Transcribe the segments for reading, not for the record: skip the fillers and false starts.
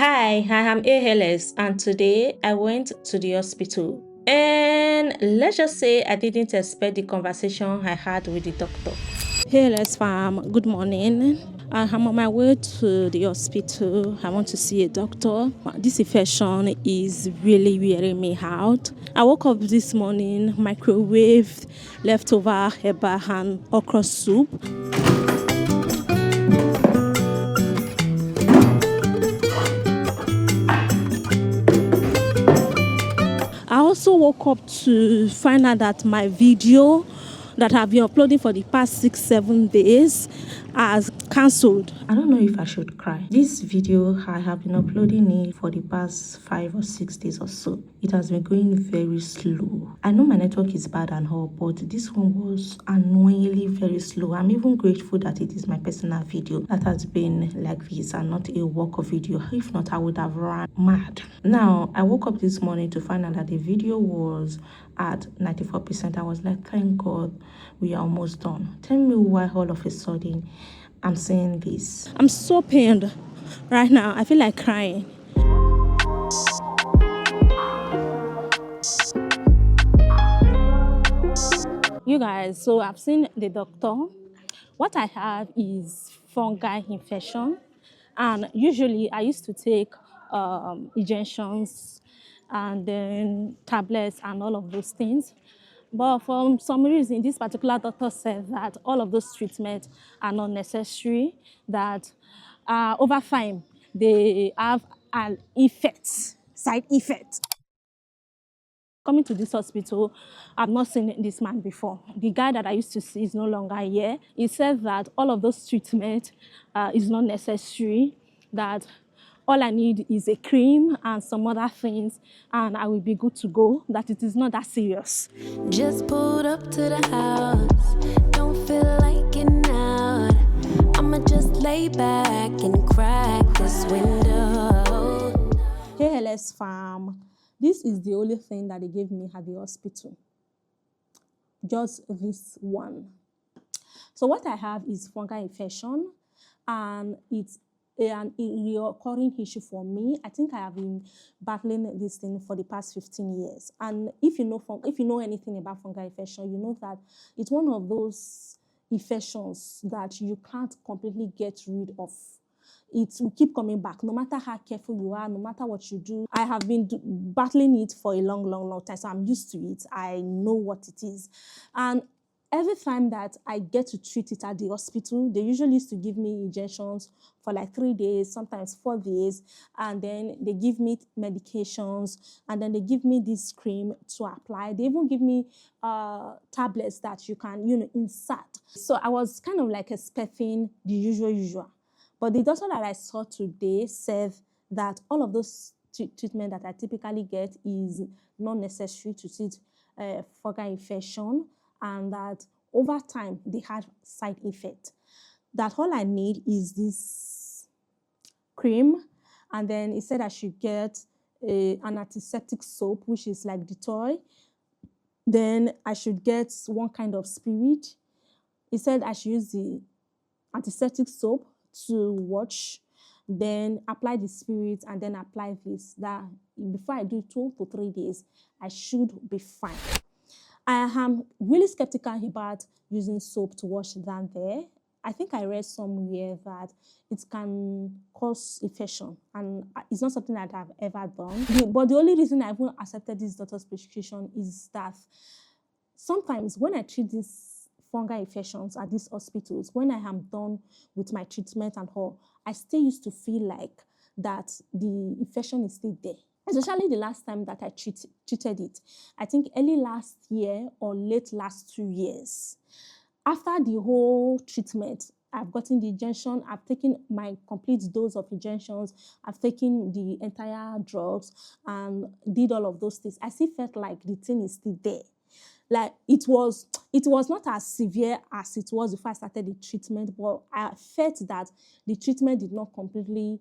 Hi, I am ALS and today I went to the hospital. And let's just say I didn't expect the conversation I had with the doctor. ALS fam, good morning. I'm on my way to the hospital. I want to see a doctor. This infection is really wearing me out. I woke up this morning, microwaved leftover eba and okra soup. I also woke up to find out that my video that I've been uploading for the past 6-7 days has cancelled. I don't know if I should cry. This video, I have been uploading it for the past 5 or 6 days or so. It has been going very slow. I know my network is bad and all, but this one was annoyingly very slow. I'm even grateful that it is my personal video that has been like this and not a work video. If not, I would have run mad. Now, I woke up this morning to find out that the video was at 94%. I was like, thank God, we are almost done. Tell me why all of a sudden I'm saying this. I'm so pained right now. I feel like crying. You guys, so I've seen the doctor. What I have is fungal infection, and usually I used to take injections and then tablets and all of those things. But for some reason, this particular doctor said that all of those treatments are not necessary, that over time they have an effect, side effect. Coming to this hospital, I've not seen this man before. The guy that I used to see is no longer here. He said that all of those treatment is not necessary, that all I need is a cream and some other things, and I will be good to go, that it is not that serious. Just pulled up to the house, don't feel like getting out. I'ma just lay back and crack this window. KLS farm. This is the only thing that they gave me at the hospital. Just this one. So what I have is fungal infection, and it's an recurring issue for me. I think I have been battling this thing for the past 15 years. And if you know anything about fungal infection, you know that it's one of those infections that you can't completely get rid of. It will keep coming back no matter how careful you are, no matter what you do. I have been battling it for a long time, so I'm used to it. I know what it is. And every time that I get to treat it at the hospital, they usually used to give me injections for like 3 days, sometimes 4 days, and then they give me medications, and then they give me this cream to apply. They even give me tablets that you can, insert. So I was kind of like expecting the usual. But the doctor that I saw today said that all of those treatment that I typically get is not necessary to treat fungal infection, and that over time they had side effect. That all I need is this cream, and then he said I should get an antiseptic soap, which is like Dettol. Then I should get one kind of spirit. He said I should use the antiseptic soap to wash, then apply the spirit, and then apply this. That before I do 2 to 3 days, I should be fine. I am really skeptical about using soap to wash down there. I think I read somewhere that it can cause infection, and it's not something that I've ever done. But the only reason I even accepted this doctor's prescription is that sometimes when I treat these fungal infections at these hospitals, when I am done with my treatment and all, I still used to feel like that the infection is still there. Especially the last time that I treated it, I think early last year or late last 2 years. After the whole treatment, I've gotten the injection, I've taken my complete dose of injections, I've taken the entire drugs and did all of those things. I still felt like the thing is still there. Like it was not as severe as it was before I started the treatment, but I felt that the treatment did not completely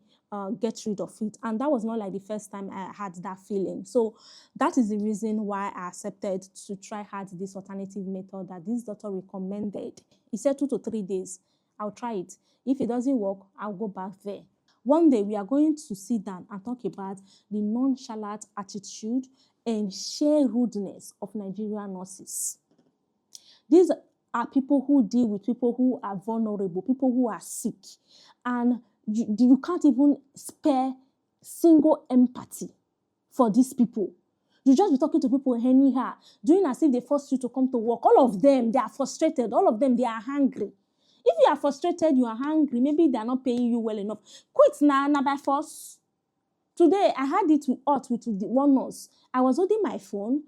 get rid of it. And that was not like the first time I had that feeling. So that is the reason why I accepted to try out this alternative method that this doctor recommended. He said 2 to 3 days. I'll try it. If it doesn't work, I'll go back there. One day we are going to sit down and talk about the nonchalant attitude and sheer rudeness of Nigerian nurses. These are people who deal with people who are vulnerable, people who are sick, and you can't even spare single empathy for these people. You just be talking to people anyhow, doing as if they force you to come to work. All of them, they are frustrated. All of them, they are hungry. If you are frustrated, you are hungry, maybe they are not paying you well enough. Quit now by force. Today, I had it with the one nurse. I was holding my phone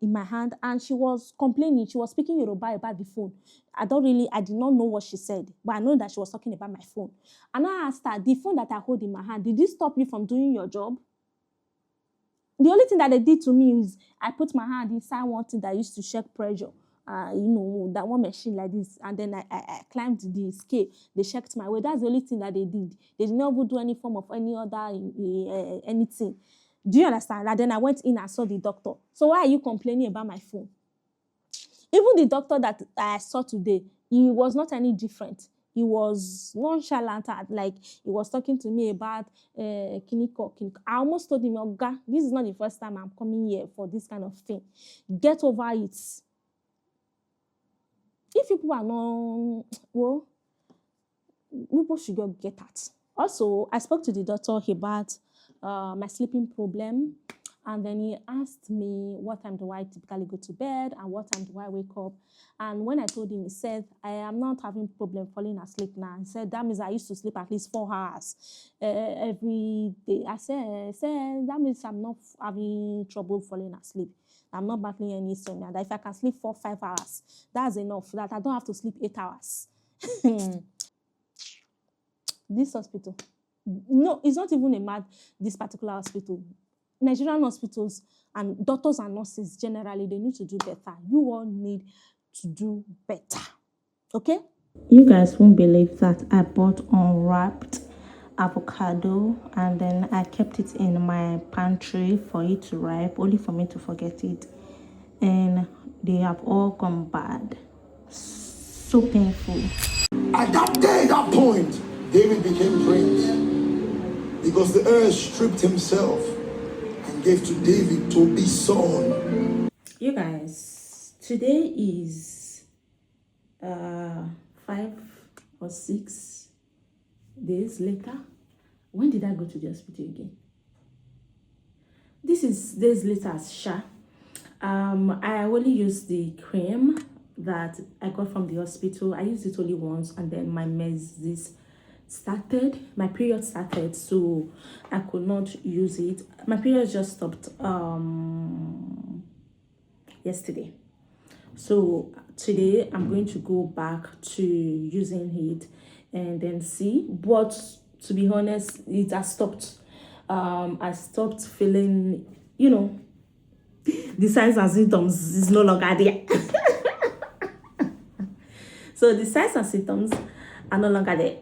in my hand, and she was complaining. She was speaking Yoruba about the phone. I did not know what she said, but I know that she was talking about my phone. And I asked her, the phone that I hold in my hand, did this stop you from doing your job? The only thing that they did to me is I put my hand inside one thing that used to check pressure. That one machine like this, and then I climbed the scale. They checked my weight. That's the only thing that they did. They did not even do any form of any other anything. Do you understand? And then I went in and saw the doctor. So why are you complaining about my phone? Even the doctor that I saw today, he was not any different. He was nonchalant, like he was talking to me about kiniko. I almost told him, Oga, this is not the first time I'm coming here for this kind of thing. Get over it. If people are not, well, people should go get that. Also, I spoke to the doctor about my sleeping problem, and then he asked me what time do I typically go to bed and what time do I wake up. And when I told him, he said, I am not having problem falling asleep now. He said, that means I used to sleep at least 4 hours every day. I said, that means I'm not having trouble falling asleep. I'm not battling any insomnia. That if I can sleep 4, 5 hours, that's enough. That I don't have to sleep 8 hours. This hospital, no, it's not even this particular hospital. Nigerian hospitals and doctors and nurses generally, they need to do better. You all need to do better. Okay? You guys won't believe that I bought unwrapped avocado and then I kept it in my pantry for it to ripe, only for me to forget it. And they have all gone bad. So painful. At that point, David became prince because the earth stripped himself and gave to David to be son. You guys, today is 5 or 6 days later. When did I go to the hospital again? This is days later as Sha. I only used the cream that I got from the hospital. I used it only once, and then my my period started, so I could not use it. My period just stopped yesterday. So today I'm going to go back to using it and then see. But to be honest, it has stopped. I stopped feeling, the signs and symptoms is no longer there. So the signs and symptoms are no longer there.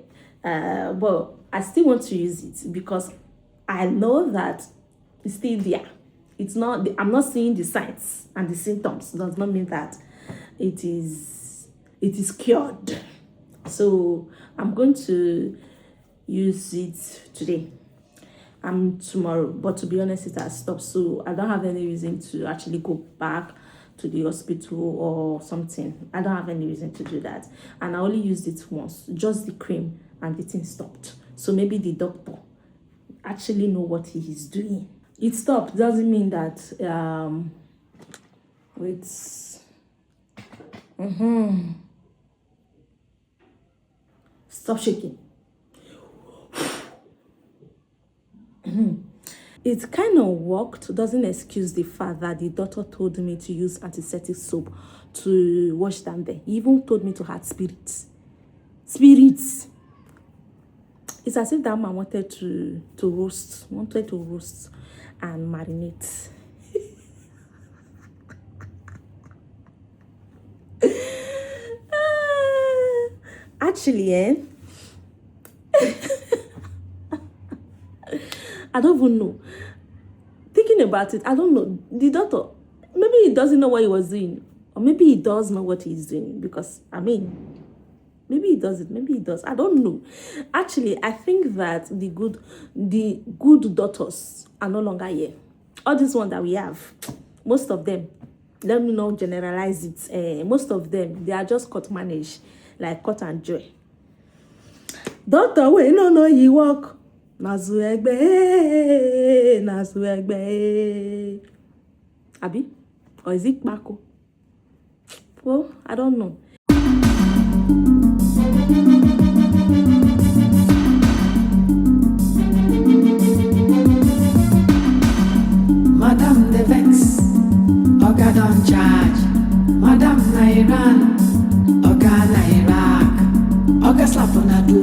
But I still want to use it because I know that it's still there. It's not, I'm not seeing the signs and the symptoms. Does not mean that it is cured. So I'm going to use it today and tomorrow. But to be honest, it has stopped. So I don't have any reason to actually go back to the hospital or something. I don't have any reason to do that. And I only used it once, just the cream, and the thing stopped. So maybe the doctor actually know what he is doing. It stopped doesn't mean that stop shaking. It kind of worked. Doesn't excuse the fact that the doctor told me to use antiseptic soap to wash down there. He even told me to add spirits. It's as if that man wanted to roast and marinate. Actually, I don't even know. Thinking about it, I don't know. The doctor, maybe he doesn't know what he was doing. Or maybe he does know what he's doing. Because, Maybe he does it. Maybe he does. I don't know. Actually, I think that the good daughters are no longer here. All this one that we have, most of them, let me not generalize it. Most of them, they are just cut managed, like cut and joy. Daughter, we no know you work. Nazu egbe. Abi? Or is it Mako? Well, I don't know. Madam the vex, Oga don't charge. Madam na Iran, Oga na Iraq. Oga slap on a do